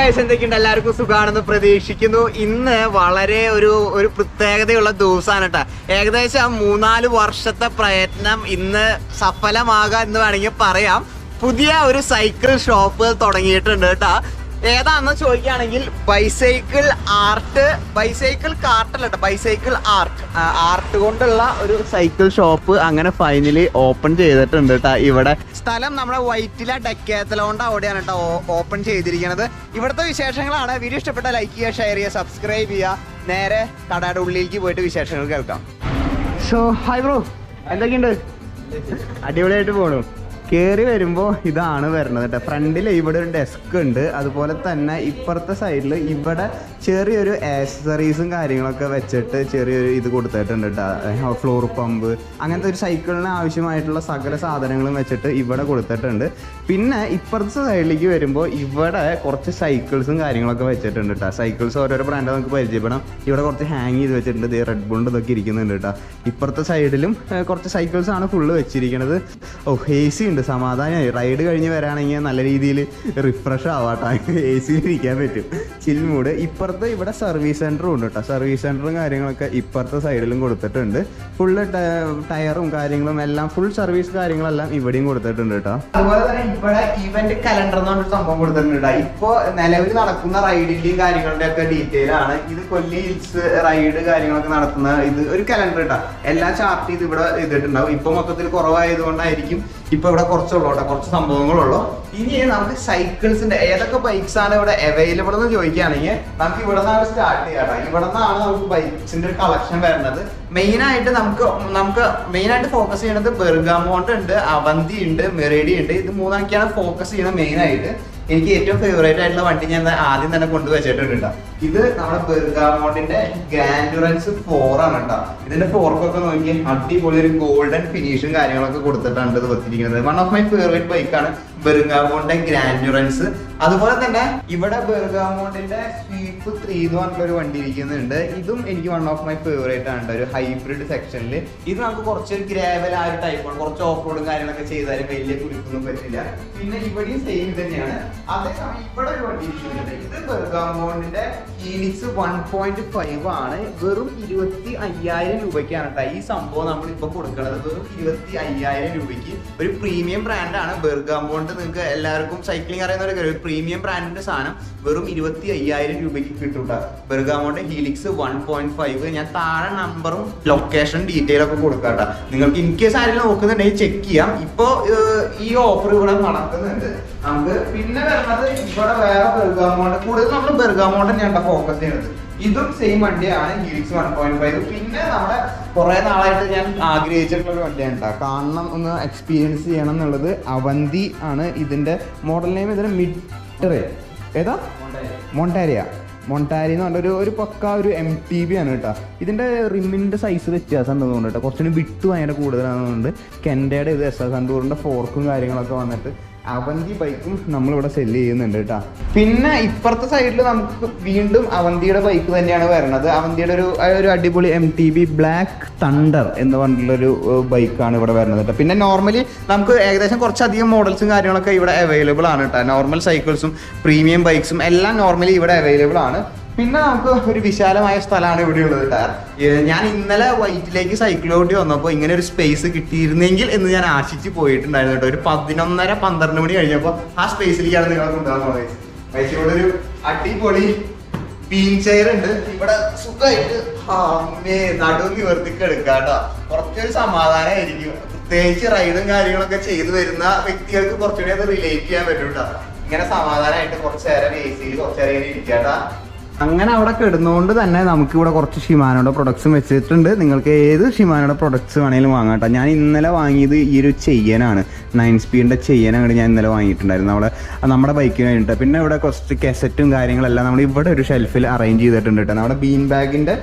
Guys, എന്തൊക്കെയുണ്ട്? എല്ലാവർക്കും സുഖാണെന്ന് പ്രതീക്ഷിക്കുന്നു. ഇന്ന് വളരെ ഒരു പ്രത്യേകതയുള്ള ദിവസമാണ് കേട്ടോ. ഏകദേശം 3-4 വർഷത്തെ പ്രയത്നം ഇന്ന് സഫലമാകാം എന്ന് വേണമെങ്കിൽ പറയാം. പുതിയ ഒരു സൈക്കിൾ ഷോപ്പ് തുടങ്ങിയിട്ടുണ്ട് കേട്ടോ. ഏതാണെന്ന് ചോദിക്കുകയാണെങ്കിൽ ബൈസൈക്കിൾ ആർട്ട് കൊണ്ടുള്ള ഒരു സൈക്കിൾ ഷോപ്പ് അങ്ങനെ ഫൈനലി ഓപ്പൺ ചെയ്തിട്ടുണ്ട് കേട്ടോ. ഇവിടെ സ്ഥലം നമ്മുടെ വൈറ്റില ഡെക്കാത്തലോണ്ട് അവിടെയാണ് കേട്ടോ ഓപ്പൺ ചെയ്തിരിക്കുന്നത്. ഇവിടുത്തെ വിശേഷങ്ങളാണ്. വീഡിയോ ഇഷ്ടപ്പെട്ട ലൈക്ക് ചെയ്യുക, ഷെയർ ചെയ്യുക, സബ്സ്ക്രൈബ് ചെയ്യുക. നേരെ കടയുടെ ഉള്ളിലേക്ക് പോയിട്ട് വിശേഷങ്ങൾ കേൾക്കാം. സോ ഹായ് ബ്രോ, എന്തൊക്കെയുണ്ട്? അടിപൊളിയായിട്ട് പോണു. കയറി വരുമ്പോൾ ഇതാണ് വരുന്നത് കേട്ടോ. ഫ്രണ്ടിൽ ഇവിടെ ഒരു ഡെസ്ക് ഉണ്ട്. അതുപോലെ തന്നെ ഇപ്പുറത്തെ സൈഡിൽ ഇവിടെ ചെറിയൊരു ആക്സസറീസും കാര്യങ്ങളൊക്കെ വെച്ചിട്ട് ചെറിയൊരു ഇത് കൊടുത്തിട്ടുണ്ട് കേട്ടോ. ഫ്ലോർ പമ്പ് അങ്ങനത്തെ ഒരു സൈക്കിളിന് ആവശ്യമായിട്ടുള്ള സകല സാധനങ്ങളും വെച്ചിട്ട് ഇവിടെ കൊടുത്തിട്ടുണ്ട്. പിന്നെ ഇപ്പുറത്തെ സൈഡിലേക്ക് വരുമ്പോൾ ഇവിടെ കുറച്ച് സൈക്കിൾസും കാര്യങ്ങളൊക്കെ വെച്ചിട്ടുണ്ട് കേട്ടോ. സൈക്കിൾസ് ഓരോരോ ബ്രാൻഡ് നമുക്ക് പരിചയപ്പെടാം. ഇവിടെ കുറച്ച് ഹാങ് ചെയ്ത് വെച്ചിട്ടുണ്ട്. റെഡ് ബുൾഡ് ഇതൊക്കെ ഇരിക്കുന്നുണ്ട് കേട്ടോ. ഇപ്പുറത്തെ സൈഡിലും കുറച്ച് സൈക്കിൾസ് ആണ് ഫുള്ള് വെച്ചിരിക്കുന്നത്. AC ഉണ്ട്, സമാധാനമായി. റൈഡ് കഴിഞ്ഞ് വരാണെങ്കിൽ നല്ല രീതിയിൽ റിഫ്രഷ് ആവാട്ടോ. AC ഇരിക്കാൻ പറ്റും, ചിൽ മൂഡ്. ഇപ്പുറത്ത് ഇവിടെ സർവീസ് സെൻറ്ററും ഉണ്ട് കേട്ടോ. സർവീസ് സെൻറ്ററും കാര്യങ്ങളൊക്കെ ഇപ്പുറത്തെ സൈഡിലും കൊടുത്തിട്ടുണ്ട്. ഫുള്ള് ടയറും കാര്യങ്ങളും എല്ലാം ഫുൾ സർവീസ് കാര്യങ്ങളെല്ലാം ഇവിടെയും കൊടുത്തിട്ടുണ്ട് കേട്ടോ. അതുപോലെ തന്നെ ഇവിടെ ഇവന്റ് കലണ്ടർ എന്ന് പറഞ്ഞൊരു സംഭവം കൊടുത്തിട്ടുണ്ട് കേട്ടോ. ഇപ്പോൾ നിലവിൽ നടക്കുന്ന റൈഡിന്റെയും കാര്യങ്ങളുടെ ഒക്കെ ഡീറ്റെയിൽ ആണ് ഇത്. കൊല്ലി ഹിൽസ് റൈഡ് കാര്യങ്ങളൊക്കെ നടത്തുന്ന ഇത് ഒരു കലണ്ടർ കേട്ടോ. എല്ലാം ചാർട്ട് ചെയ്ത് ഇവിടെ ചെയ്തിട്ടുണ്ടാവും. ഇപ്പൊ മൊത്തത്തിൽ കുറവായതുകൊണ്ടായിരിക്കും ഇപ്പൊ ഇവിടെ കുറച്ചുള്ളൂ കേട്ടോ, കുറച്ച് സംഭവങ്ങളുള്ളൂ. ഇനി നമുക്ക് സൈക്കിൾസിന്റെ ഏതൊക്കെ ബൈക്സ് ആണ് ഇവിടെ അവൈലബിൾ എന്ന് ചോദിക്കുകയാണെങ്കിൽ നമുക്ക് ഇവിടെ നിന്നാണ് സ്റ്റാർട്ട് ചെയ്യാം. ഇവിടെ നിന്നാണ് നമുക്ക് ബൈക്സിന്റെ ഒരു കളക്ഷൻ വരുന്നത്. മെയിനായിട്ട് നമുക്ക് മെയിനായിട്ട് ഫോക്കസ് ചെയ്യുന്നത് ബെർഗാമോണ്ട് ഉണ്ട്, അവന്തി ഉണ്ട്, മെറിഡി ഉണ്ട്. ഇത് മൂന്നാക്കിയാണ് ഫോക്കസ് ചെയ്യുന്നത് മെയിനായിട്ട്. എനിക്ക് ഏറ്റവും ഫേവറേറ്റ് ആയിട്ടുള്ള വണ്ടി ഞാൻ ആദ്യം തന്നെ കൊണ്ടുവച്ചിട്ടുണ്ട്. ഇത് നമ്മുടെ ബെർഗാമോണ്ടിന്റെ ഗ്രാൻഡുറൻസ് 4 ആണ് കേട്ടോ. ഇതിന്റെ ഫോർക്കൊക്കെ നോക്കി അടിപൊളി ഒരു ഗോൾഡൻ ഫിനിഷും കാര്യങ്ങളൊക്കെ കൊടുത്തിട്ടാണ് ഇത് വെച്ചിരിക്കുന്നത്. വൺ ഓഫ് മൈ ഫേവറേറ്റ് ബൈക്കാണ് ബെർഗാമോണ്ടിന്റെ ഗ്രാൻഡുറൻസ്. അതുപോലെ തന്നെ ഇവിടെ ബെർഗാമോണ്ടിന്റെ സ്വീപ്പ് 3 എന്ന് പറഞ്ഞിട്ടൊരു വണ്ടി ഇരിക്കുന്നുണ്ട്. ഇതും എനിക്ക് വൺ ഓഫ് മൈ ഫേവറേറ്റ് ആണ്. ഒരു ഹൈബ്രിഡ് സെക്ഷനിൽ ഇത് നമുക്ക് കുറച്ചൊരു ഗ്രാവൽ ആ ഒരു ടൈപ്പാണ്. കുറച്ച് ഓഫ് റോഡും കാര്യങ്ങളൊക്കെ ചെയ്താലും വലിയ കുരുക്കൊന്നും പറ്റില്ല. പിന്നെ ഇവിടെയും സെയിം തന്നെയാണ്. അതേസമയം ഇവിടെ ഒരു വണ്ടി ഇരിക്കുന്നുണ്ട്. ഇത് ബെർഗാമോണ്ടിന്റെ ഹീലിക്സ് 1.5 ആണ്. വെറും 25,000 രൂപയ്ക്കാണ് കേട്ടോ ഈ സംഭവം നമ്മളിപ്പോൾ കൊടുക്കുന്നത്. വെറും 25,000 രൂപയ്ക്ക് ഒരു പ്രീമിയം ബ്രാൻഡാണ് ബെർഗാമോണ്ട്. നിങ്ങൾക്ക് എല്ലാവർക്കും സൈക്ലിംഗ് അറിയുന്നവരൊക്കെ ഒരു പ്രീമിയം ബ്രാൻഡിന്റെ സാധനം വെറും 25,000 രൂപയ്ക്ക് കിട്ടും കേട്ടോ. ബെർഗാമോണ്ട് ഹീലിക്സ് 1.5. ഞാൻ താഴെ നമ്പറും ലൊക്കേഷൻ ഡീറ്റെയിൽ ഒക്കെ കൊടുക്കാം കേട്ടോ. നിങ്ങൾക്ക് ഇൻ കേസ് ആരെങ്കിലും നോക്കുന്നുണ്ടെങ്കിൽ ചെക്ക് ചെയ്യാം. ഇപ്പോൾ ഈ ഓഫർ ഇവിടെ നടക്കുന്നുണ്ട് നമുക്ക്. പിന്നെ വരുന്നത് ഇവിടെ വേറെ ബെർഗാമോണ്ട്, കൂടുതൽ നമ്മൾ ബെർഗാമോണ്ട് തന്നെയാണ് ഫോക്കസ് ചെയ്യുന്നത്. ഇതും സെയിം വണ്ടിയാണ്, ഹീലിക്സ് 1.5. പിന്നെ നമ്മുടെ കുറെ നാളായിട്ട് ഞാൻ ആഗ്രഹിച്ചിട്ടുള്ള ഒരു വണ്ടിയാണ് കേട്ടോ. കാണണം, ഒന്ന് എക്സ്പീരിയൻസ് ചെയ്യണം എന്നുള്ളത്. അവന്തി ആണ് ഇതിന്റെ മോഡൽ നെയിം. ഇതിന് ഏതാ മൊണ്ടാരി എന്ന് പറഞ്ഞ ഒരു പക്ക ഒരു MTB ആണ് കേട്ടോ. ഇതിന്റെ റിമ്മിന്റെ സൈസ് വ്യത്യാസം ഉണ്ടെന്ന് തോന്നുന്നു കേട്ടോ. കുറച്ചുകൂടി വിട്ട് ഭയങ്കര കൂടുതലാണെന്നുണ്ട്. കെൻഡയുടെ ഇത് SS100ന്റെ ഫോർക്കും കാര്യങ്ങളൊക്കെ വന്നിട്ട് അവന്തി ബൈക്കും നമ്മളിവിടെ സെല്ല് ചെയ്യുന്നുണ്ട് കേട്ടോ. പിന്നെ ഇപ്പുറത്തെ സൈഡിൽ നമുക്ക് വീണ്ടും അവന്തിയുടെ ബൈക്ക് തന്നെയാണ് വരുന്നത്. അവന്തിയുടെ ഒരു അടിപൊളി MTB ബ്ലാക്ക് തണ്ടർ എന്ന് പറഞ്ഞിട്ടുള്ളൊരു ബൈക്കാണ് ഇവിടെ വരുന്നത് കേട്ടോ. പിന്നെ നോർമലി നമുക്ക് ഏകദേശം കുറച്ചധികം മോഡൽസും കാര്യങ്ങളൊക്കെ ഇവിടെ അവൈലബിൾ ആണ് കേട്ടോ. നോർമൽ സൈക്കിൾസും പ്രീമിയം ബൈക്സും എല്ലാം നോർമലി ഇവിടെ അവൈലബിൾ ആണ്. പിന്നെ നമുക്ക് ഒരു വിശാലമായ സ്ഥലമാണ് ഇവിടെ ഉള്ളത് കേട്ടോ. ഞാൻ ഇന്നലെ വൈറ്റിലേക്ക് സൈക്കിൾ ഓടി വന്നപ്പോൾ ഇങ്ങനെ ഒരു സ്പേസ് കിട്ടിയിരുന്നെങ്കിൽ എന്ന് ഞാൻ ആശിച്ച് പോയിട്ടുണ്ടായിരുന്നു കേട്ടോ. ഒരു 11-12 മണി കഴിഞ്ഞപ്പോൾ ആ സ്പേസിലേക്കാണ് നിങ്ങളെ കൊണ്ടുപോകുന്നത്. വൈറ്റിലൂടെ ഒരു അടിപൊളി ബീൻ ചെയർ ഉണ്ട്. ഇവിടെ സുഖമായിട്ട് നടുവ് നിവർത്തിക്ക് എടുക്കാം കേട്ടോ. കുറച്ചൊരു സമാധാനമായിരിക്കും. പ്രത്യേകിച്ച് റൈഡും കാര്യങ്ങളൊക്കെ ചെയ്തു വരുന്ന വ്യക്തികൾക്ക് കുറച്ചുകൂടി അത് റിലേറ്റ് ചെയ്യാൻ പറ്റും കേട്ടോ. ഇങ്ങനെ സമാധാനമായിട്ട് കുറച്ച് നേരം AC കുറച്ച് നേരം ഇരിക്കാട്ടാ. അങ്ങനെ അവിടെ കിടന്നുകൊണ്ട് തന്നെ നമുക്ക് ഇവിടെ കുറച്ച് ഷിമാനോയുടെ പ്രൊഡക്ട്സും വെച്ചിട്ടുണ്ട്. നിങ്ങൾക്ക് ഏത് ഷിമാനോയുടെ പ്രൊഡക്ട്സ് വേണമെങ്കിലും വാങ്ങാം കേട്ടോ. ഞാൻ ഇന്നലെ വാങ്ങിയത് ഈ ഒരു ചെയ്യനാണ്, 9 സ്പീഡിൻ്റെ ചെയ്യനാണ് ഞാൻ ഇന്നലെ വാങ്ങിയിട്ടുണ്ടായിരുന്നു നമ്മുടെ ബൈക്കിന് വേണ്ടിയിട്ട്. പിന്നെ ഇവിടെ കുറച്ച് കെസറ്റും കാര്യങ്ങളെല്ലാം നമ്മൾ ഇവിടെ ഒരു ഷെൽഫിൽ അറേഞ്ച് ചെയ്തിട്ടുണ്ട് കേട്ടോ. നമ്മുടെ ബീൻ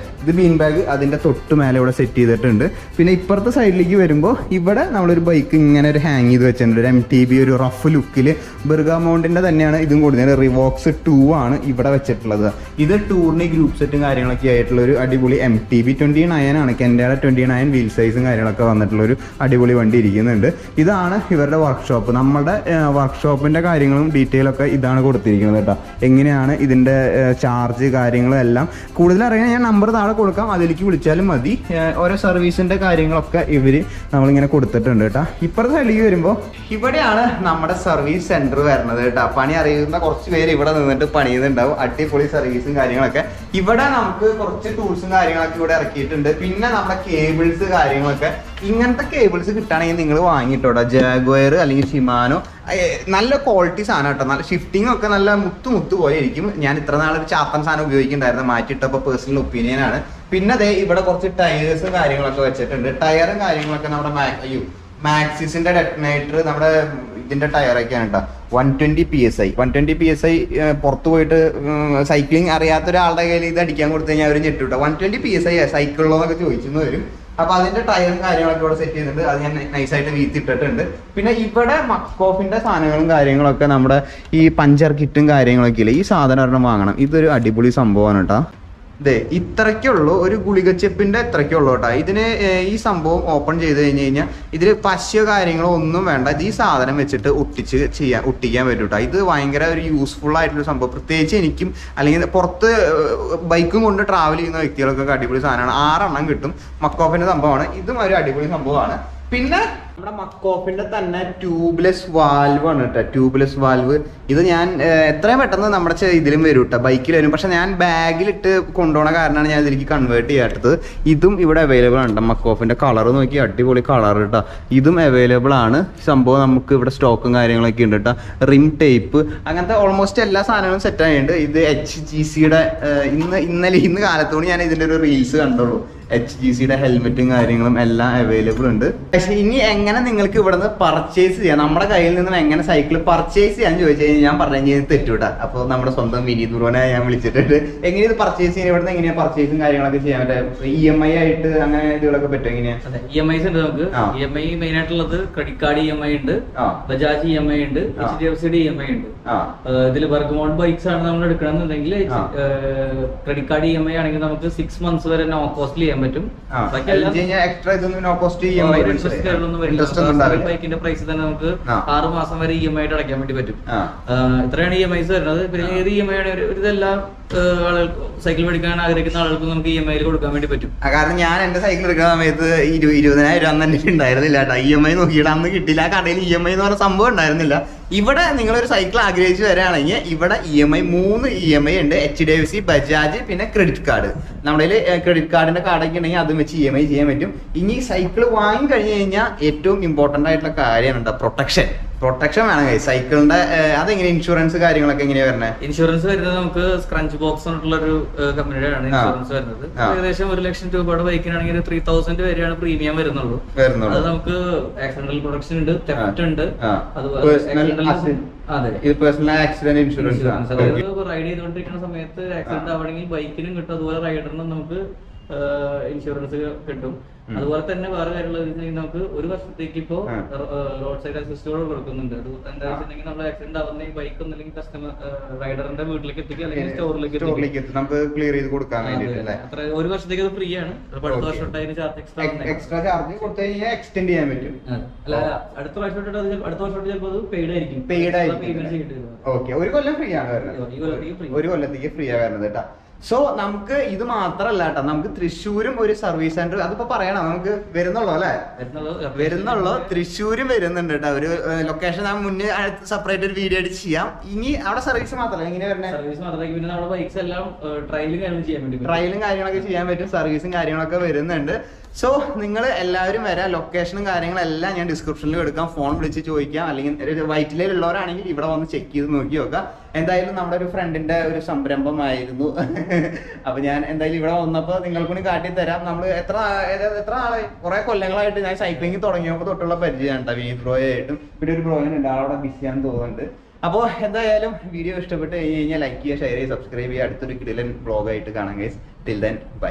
ബാഗ് അതിൻ്റെ തൊട്ട് മേലെ ഇവിടെ സെറ്റ് ചെയ്തിട്ടുണ്ട്. പിന്നെ ഇപ്പുറത്തെ സൈഡിലേക്ക് വരുമ്പോൾ ഇവിടെ നമ്മളൊരു ബൈക്ക് ഇങ്ങനെ ഒരു ഹാങ് ചെയ്ത് വെച്ചിട്ടുണ്ട്. ഒരു MTB ഒരു റഫ് ലുക്കിൽ ബെർഗാമോണ്ടിൻ്റെ തന്നെയാണ് ഇതും കൊടുക്കുന്നത്. റിവോക്സ് 2 ആണ് ഇവിടെ വെച്ചിട്ടുള്ളത്. ഇത് ടൂറിന് ഗ്രൂപ്പ് സെറ്റും കാര്യങ്ങളൊക്കെ ആയിട്ടുള്ള ഒരു അടിപൊളി MTB 29 ആണ്. കെൻഡയുടെ 29 വീൽ സൈസും കാര്യങ്ങളൊക്കെ വന്നിട്ടുള്ളൊരു അടിപൊളി വണ്ടി ഇരിക്കുന്നുണ്ട്. ഇതാണ് ഇവരുടെ വർക്ക്ഷോപ്പ്. നമ്മുടെ വർക്ക്ഷോപ്പിൻ്റെ കാര്യങ്ങളും ഡീറ്റെയിലൊക്കെ ഇതാണ് കൊടുത്തിരിക്കുന്നത് കേട്ടോ. എങ്ങനെയാണ് ഇതിൻ്റെ ചാർജ് കാര്യങ്ങളും എല്ലാം കൂടുതൽ അറിയാൻ ഞാൻ നമ്പർ താഴെ കൊടുക്കാം, അതിലേക്ക് വിളിച്ചാലും മതി. ഓരോ സർവീസിൻ്റെ കാര്യങ്ങളൊക്കെ നമ്മളിങ്ങനെ കൊടുത്തിട്ടുണ്ട് കേട്ടോ. ഇപ്പുറത്തെ സൈഡിലേക്ക് വരുമ്പോൾ ഇവിടെയാണ് നമ്മുടെ സർവീസ് സെൻറ്റർ വരുന്നത് കേട്ടോ. പണി അറിയുന്ന കുറച്ച് പേര് ഇവിടെ നിന്നിട്ട് പണിയുന്നുണ്ടാവും. അടിപൊളി സർവീസും കാര്യങ്ങളൊക്കെ. ഇവിടെ നമുക്ക് കുറച്ച് ടൂൾസും കാര്യങ്ങളൊക്കെ ഇവിടെ ഇറക്കിയിട്ടുണ്ട്. പിന്നെ നമ്മുടെ കേബിൾസ് കാര്യങ്ങളൊക്കെ, ഇങ്ങനത്തെ കേബിൾസ് കിട്ടുകയാണെങ്കിൽ നിങ്ങൾ വാങ്ങിയിട്ടോട്ടോ. ജാഗ്വയർ അല്ലെങ്കിൽ ഷിമാനോ, നല്ല ക്വാളിറ്റി സാധനം കേട്ടോ. നല്ല ഷിഫ്റ്റിംഗ് ഒക്കെ നല്ല മുത്ത് പോലെ ഇരിക്കും. ഞാൻ ഇത്ര നാളൊരു ചാത്തൻ സാധനം ഉപയോഗിക്കുന്നുണ്ടായിരുന്നു, മാറ്റിയിട്ടപ്പോൾ പേഴ്സണൽ ഒപ്പീനിയനാണ്. പിന്നെ അതെ ഇവിടെ കുറച്ച് ടയേഴ്സും കാര്യങ്ങളൊക്കെ വെച്ചിട്ടുണ്ട്. ടയറും കാര്യങ്ങളൊക്കെ നമ്മുടെ മാക്സിസിന്റെ ഡെറ്റനേറ്റർ, നമ്മുടെ ഇതിന്റെ ടയറൊക്കെയാണ് കേട്ടോ. 120 PSI 120 PSI പുറത്ത് പോയിട്ട് സൈക്ലിംഗ് അറിയാത്ത ഒരാളുടെ കയ്യിൽ ഇത് അടിക്കാൻ കൊടുത്തു കഴിഞ്ഞാൽ അവർ ഞെട്ടുട്ടോ. 120 PSI സൈക്കിളിലോ എന്നൊക്കെ ചോദിച്ചെന്ന് വരും. അപ്പൊ അതിന്റെ ടയറും കാര്യങ്ങളൊക്കെ ഇവിടെ സെറ്റ് ചെയ്തിട്ടുണ്ട്. അത് ഞാൻ നൈസായിട്ട് വീത്തിട്ടിട്ടുണ്ട്. പിന്നെ ഇവിടെ മക്കോഫിന്റെ സാധനങ്ങളും കാര്യങ്ങളൊക്കെ, നമ്മുടെ ഈ പഞ്ചർ കിറ്റും കാര്യങ്ങളൊക്കെ ഇല്ലേ, ഈ സാധനം ഒരെണ്ണം വാങ്ങണം. ഇതൊരു അടിപൊളി സംഭവമാണ് കേട്ടോ. അതെ, ഇത്രയ്ക്കുള്ളൂ, ഒരു ഗുളികച്ചെപ്പിന്റെ ഇത്രയ്ക്കുള്ളൂ കേട്ടോ. ഇതിന് ഈ സംഭവം ഓപ്പൺ ചെയ്ത് കഴിഞ്ഞ് കഴിഞ്ഞാൽ ഇതിൽ പശയോ കാര്യങ്ങളോ ഒന്നും വേണ്ട. ഇത് ഈ സാധനം വെച്ചിട്ട് ഒട്ടിക്കാൻ പറ്റും കേട്ടോ. ഇത് ഭയങ്കര ഒരു യൂസ്ഫുൾ ആയിട്ടുള്ള സംഭവം. പ്രത്യേകിച്ച് എനിക്കും അല്ലെങ്കിൽ പുറത്ത് ബൈക്കും കൊണ്ട് ട്രാവൽ ചെയ്യുന്ന വ്യക്തികൾക്കൊക്കെ അടിപൊളി സാധനമാണ്. 6 എണ്ണം കിട്ടും. മക്കോഫിന്റെ സംഭവമാണ്. ഇതും ഒരു അടിപൊളി സംഭവമാണ്. പിന്നെ നമ്മുടെ മക്കോഫിന്റെ തന്നെ ട്യൂബ്ലെസ് വാൽവ് ആണ് കേട്ടോ. ട്യൂബ്ലെസ് വാൽവ് ഇത് ഞാൻ എത്രയും പെട്ടെന്ന് നമ്മുടെ ഇതിലും വരും കേട്ടോ, ബൈക്കിൽ വരും. പക്ഷെ ഞാൻ ബാഗിലിട്ട് കൊണ്ടുപോകണ കാരണമാണ് ഞാൻ ഇതിലേക്ക് കൺവേർട്ട് ചെയ്യാത്തത്. ഇതും ഇവിടെ അവൈലബിൾ ആണ്. മക്കോഫിന്റെ കളർ നോക്കി, അടിപൊളി കളർ കേട്ടോ. ഇതും അവൈലബിൾ ആണ്. സംഭവം നമുക്ക് ഇവിടെ സ്റ്റോക്കും കാര്യങ്ങളൊക്കെ ഉണ്ട് കേട്ടോ. റിം ടേപ്പ് അങ്ങനത്തെ ഓൾമോസ്റ്റ് എല്ലാ സാധനങ്ങളും സെറ്റ് ആയിട്ടുണ്ട്. ഇത് HGCയുടെ ഇന്ന് കാലത്തോട് ഞാൻ ഇതിന്റെ ഒരു റീൽസ് കണ്ടുള്ളൂ. HGCയുടെ ഹെൽമെറ്റും കാര്യങ്ങളും എല്ലാം അവൈലബിൾ ഉണ്ട്. പക്ഷെ ഇനി എങ്ങനെ നിങ്ങൾക്ക് ഇവിടെ നിന്ന് പർച്ചേസ് ചെയ്യാം, നമ്മുടെ കയ്യിൽ നിന്നും എങ്ങനെ സൈക്കിൾ പർച്ചേസ് ചെയ്യാൻ ചോദിച്ചു കഴിഞ്ഞാൽ ഞാൻ പറഞ്ഞു തെറ്റൂട്ടാ. അപ്പോൾ നമ്മുടെ സ്വന്തം വിനീത് ബ്രോനെ ഞാൻ വിളിച്ചിട്ടുണ്ട്. എങ്ങനെ ഇത് പർച്ചേസ് ചെയ്യാൻ, ഇവിടെ നിന്ന് എങ്ങനെയാ പർച്ചേസും കാര്യങ്ങളൊക്കെ ചെയ്യാൻ പറ്റും? EMI ആയിട്ട് അങ്ങനെ ഇതുകളൊക്കെ പറ്റും? എങ്ങനെയാ? EMIs ഉണ്ട് നമുക്ക്. EMI മെയിൻ ആയിട്ടുള്ളത് ക്രെഡിറ്റ് കാർഡ് EMI ഉണ്ട്, ബജാജ് EMI ഉണ്ട്, HDFCയുടെ EMI ഉണ്ട്. ഇതിൽ വർക്ക്മൗണ്ട് ബൈക്സ് ആണ് നമ്മൾ എടുക്കണമെന്നുണ്ടെങ്കിൽ ക്രെഡിറ്റ് കാർഡ് EMI ആണെങ്കിൽ നമുക്ക് 6 months വരെ നോ കോസ്റ്റ്ലി ചെയ്യാൻ പറ്റും. ബൈക്കിന്റെ പ്രൈസ് തന്നെ നമുക്ക് 6 മാസം വരെ EMI ആയിട്ട് അടയ്ക്കാൻ വേണ്ടി പറ്റും. ഇത്രയാണ് EMIs വരുന്നത്. പിന്നെ ഏത് EMI ആണ് ഒരു ഇതെല്ലാം ആളുകൾക്ക് സൈക്കിൾ മേടിക്കാൻ ആഗ്രഹിക്കുന്ന ആളുകൾക്ക് നമുക്ക് EMI കൊടുക്കാൻ വേണ്ടി പറ്റും. കാരണം ഞാൻ എന്റെ സൈക്കിൾ എടുക്കുന്ന സമയത്ത് 20,000 അന്ന് തന്നെ ഉണ്ടായിരുന്നില്ല കേട്ടോ. EMI നോക്കിയിട്ട് അന്ന് കിട്ടില്ല. ആ കടയിൽ EMI എന്ന് പറഞ്ഞ സംഭവം ഉണ്ടായിരുന്നില്ല. ഇവിടെ നിങ്ങളൊരു സൈക്കിൾ ആഗ്രഹിച്ച് വരികയാണെങ്കിൽ ഇവിടെ EMI 3 EMI ഉണ്ട്. HDFC, ബജാജ്, പിന്നെ ക്രെഡിറ്റ് കാർഡ്. നമ്മുടെ ക്രെഡിറ്റ് കാർഡിന്റെ കാർഡൊക്കെ ഉണ്ടെങ്കിൽ അതും വെച്ച് EMI ചെയ്യാൻ പറ്റും. ഇനി സൈക്കിൾ വാങ്ങി കഴിഞ്ഞ് കഴിഞ്ഞാൽ ഏറ്റവും ഇമ്പോർട്ടന്റ് ആയിട്ടുള്ള കാര്യമാണ് പ്രൊട്ടക്ഷൻ വേണം സൈക്കിളിന്റെ. അതെങ്ങനെ ഇൻഷുറൻസ് കാര്യങ്ങളൊക്കെ എങ്ങനെയാ വരുന്നത്? ഇൻഷുറൻസ് വരുന്നത് നമുക്ക് സ്ക്രഞ്ച് ബോക്സ് എന്നുള്ള ഒരു കമ്പനിയുടെ ആണ് ഇൻഷുറൻസ് വരുന്നത്. ഏകദേശം 1 ലക്ഷം രൂപയുടെ ബൈക്കിനാണെങ്കിൽ 3,000 വരെയാണ് പ്രീമിയം വരുന്നുള്ളൂ. അത് നമുക്ക് ആക്സിഡന്റൽ പ്രൊട്ടക്ഷൻ ഉണ്ട്, തെഫ്റ്റ് ഉണ്ട്, അതുപോലെ പേഴ്സണൽ ആക്സിഡന്റ് ഇൻഷുറൻസ്. അതായത് റൈഡ് ചെയ്തുകൊണ്ടിരിക്കുന്ന സമയത്ത് ആക്സിഡന്റ് ആവണമെങ്കിൽ ബൈക്കിനും കിട്ടും, അതുപോലെ റൈഡറിനും നമുക്ക് ഇൻഷുറൻസ് കിട്ടും. അതുപോലെ തന്നെ വേറെ കാര്യമുള്ളത് നമുക്ക് 1 വർഷത്തേക്ക് ഇപ്പോ റോഡ് സൈഡ് അസിസ്റ്റോട് കൊടുക്കുന്നുണ്ട്. അത് എന്താ വെച്ചിട്ടുണ്ടെങ്കിൽ നമ്മൾ ആക്സിഡന്റ് ആവുന്ന ബൈക്ക് ഒന്നില്ലെങ്കിൽ കസ്റ്റമർ റൈഡറിന്റെ വീട്ടിലേക്ക് എത്തിക്കുക അല്ലെങ്കിൽ സ്റ്റോറിലേക്ക് നമുക്ക് ക്ലിയർ ചെയ്ത് കൊടുക്കാൻ വേണ്ടിട്ട്. അത്ര 1 വർഷത്തേക്ക് അത് ഫ്രീ ആണ്. അടുത്ത വർഷം എക്സ്ട്രാ ചാർജ് കൊടുത്തു കഴിഞ്ഞാൽ എക്സ്റ്റെൻഡ് ചെയ്യാൻ പറ്റും. അല്ല, അടുത്ത വർഷം ചിലപ്പോൾ അത് പെയ്ഡ് ആയിരിക്കും. ഓക്കെ, 1 കൊല്ലം ഫ്രീ ആണ് വരുന്നത്. 1 കൊല്ലത്തേക്ക് ഫ്രീ ആണ് വരുന്നത് കേട്ടോ. സോ നമുക്ക് ഇത് മാത്രല്ല കേട്ടോ, നമുക്ക് തൃശ്ശൂരും ഒരു സർവീസ് സെന്റർ, അതിപ്പോ പറയണം നമുക്ക് വരുന്നുള്ളൂ അല്ലെ? വരുന്നുള്ളൂ. തൃശ്ശൂരും വരുന്നുണ്ട് കേട്ടോ. ഒരു ലൊക്കേഷൻ ഞാൻ മുന്നേ സെപ്പറേറ്റ് ഒരു വീഡിയോ ആയിട്ട് ചെയ്യാം. ഇനി അവിടെ സർവീസ് മാത്രമല്ല, ഇങ്ങനെ വരുന്നത് സർവീസ് മാത്രമല്ല, പിന്നെ നമ്മുടെ ബൈക്സ് എല്ലാം ട്രയലും കാര്യങ്ങളൊക്കെ ചെയ്യാൻ പറ്റും. സർവീസും കാര്യങ്ങളൊക്കെ വരുന്നുണ്ട്. സോ നിങ്ങൾ എല്ലാവരും വരാം. ലൊക്കേഷനും കാര്യങ്ങളെല്ലാം ഞാൻ ഡിസ്ക്രിപ്ഷനിൽ എടുക്കാം. ഫോൺ വിളിച്ച് ചോദിക്കാം. അല്ലെങ്കിൽ വൈറ്റിലുള്ളവരാണെങ്കിൽ ഇവിടെ വന്ന് ചെക്ക് ചെയ്ത് നോക്കി നോക്കാം. എന്തായാലും നമ്മുടെ ഒരു ഫ്രണ്ടിന്റെ ഒരു സംരംഭമായിരുന്നു. അപ്പൊ ഞാൻ എന്തായാലും ഇവിടെ വന്നപ്പോൾ നിങ്ങൾക്കൂടി കാട്ടിത്തരാം. നമ്മൾ എത്ര ആളെ കുറെ കൊല്ലങ്ങളായിട്ട് ഞാൻ സൈക്ലിംഗ് തുടങ്ങിയപ്പോൾ തൊട്ടുള്ള പരിചയമാണ് കേട്ടോ. വിനീത് ബ്രോയായിട്ടും പിന്നെ ഒരു ബ്രോയിനുണ്ട്, ആളവിടെ ബിസിയാണെന്ന് തോന്നുന്നുണ്ട്. അപ്പോൾ എന്തായാലും വീഡിയോ ഇഷ്ടപ്പെട്ട് കഴിഞ്ഞ് കഴിഞ്ഞാൽ ലൈക്ക് ചെയ്യുക, ഷെയർ ചെയ്യുക, സബ്സ്ക്രൈബ് ചെയ്യുക. അടുത്തൊരു കിടിലൻ ബ്ലോഗായിട്ട് കാണാം ഗൈസ്. Till then bye.